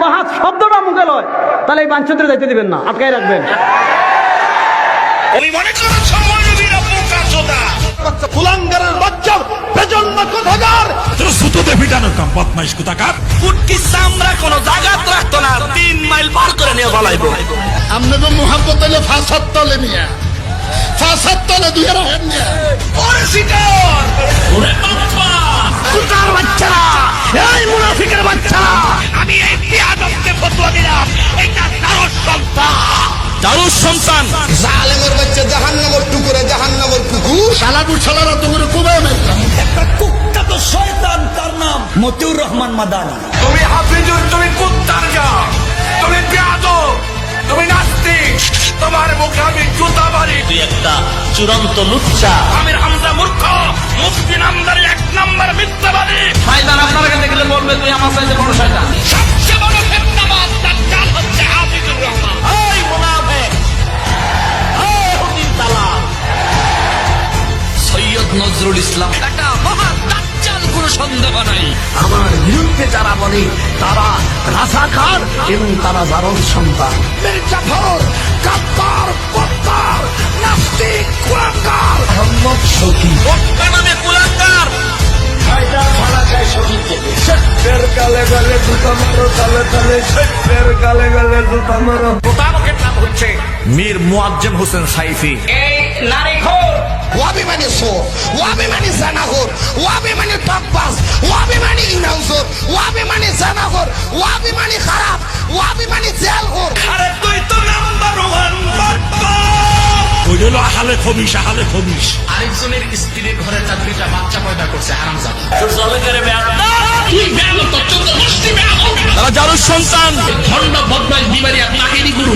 বাহাত শব্দটা মুখে লয়, তাহলে এই বাঞ্ছদের দায়িত্ব দিবেন না, আটকাই রাখবেন। আমি মনে করেন সম্মানবীরা বোকা চোদা কুলাঙ্গারের বাচ্চা বেজন্মা কোথাকার তোর সুতোতে ফিটানোর কাম বদমাইশ কোথাকার ফুটকি চামড়া কোনো জায়গাত রাখতো না 3 মাইল পার করে নিয়ে বলাইবো আপনাদের মোহাম্মত হইলে ফাঁসার তলে নিয়ে ফাঁসার তলে দুই রাখেন নিয়ে ওরে সিটার ওরে বাপ্পা কুতার বাচ্চারা এই মুনাফিকের বাচ্চারা আমি এই বিয়াদবকে ফতোয়া দিলাম এটা দারুস সন্তান জালেমের বাচ্চা জাহান্নামের টুকুরে জাহান্নামের কুকুর শালাকুর শালারা তো করে কোবায় মারতাম একটা কুখ্যাত শয়তান তার নাম মতিউর রহমান মাদানি তুমি হাফিজুর তুমি কুত্তার যা তুমি বিয়াদব তুমি নাস্তিক তোমার মুখে আমি জুতা মারি তুই একটা চূড়ান্ত লুচ্চা আমির হামজা মূর্খ মুফতি নামদারি 1 নাম্বার মিথ্যাবাদী শয়তান আপনার কাছে গেলে বলবে তুই আমার চাইতে বড় শয়তান। সবচেয়ে বড় ফিতনাবাজ দাজ্জাল হচ্ছে হাফিজুর রহমান এই মুনাফিক এই হুদিন তালাক সৈয়দ নজরুল ইসলাম একটা মহা দাজ্জাল, কোনো সন্দেহ নাই। আমার বিরুদ্ধে যারা বলে তারা রাজাকার এবং তারা জারদ সন্তান। মির্জাফর গাদ্দার পত্তার নাস্তিক কুলাঙ্গার মোহাম্মদ শফি বক্তা নামে কুলাঙ্গার মোতাবকের নাম হচ্ছে মীর মুয়াজ্জেম হোসেন সাইফি এই নারীখোর ওয়াবি মানে সোর ওয়াবি মানে জানাগর ওয়াবি মানে টকবাজ ওয়াবি মানে ইনাউজর ওয়াবি মানে জানাগর ওয়াবি মানে খারাপ ওয়াবি মানে জেলগর আরে তুই তো নাম্বার 1 বাপ্পা ওই হলো আহালে খবিশ আরেকজনের স্ত্রীর ঘরে 4টা বাচ্চা পয়দা করছে হারামজাদা। তোর জলে করে তুই বেয়াদব, তোর চোদ্দ গোষ্ঠী বেয়াদব। তারা জারুর সন্তান ভণ্ড বদমাইশ বিবারিয়া তাহিরি গুরু।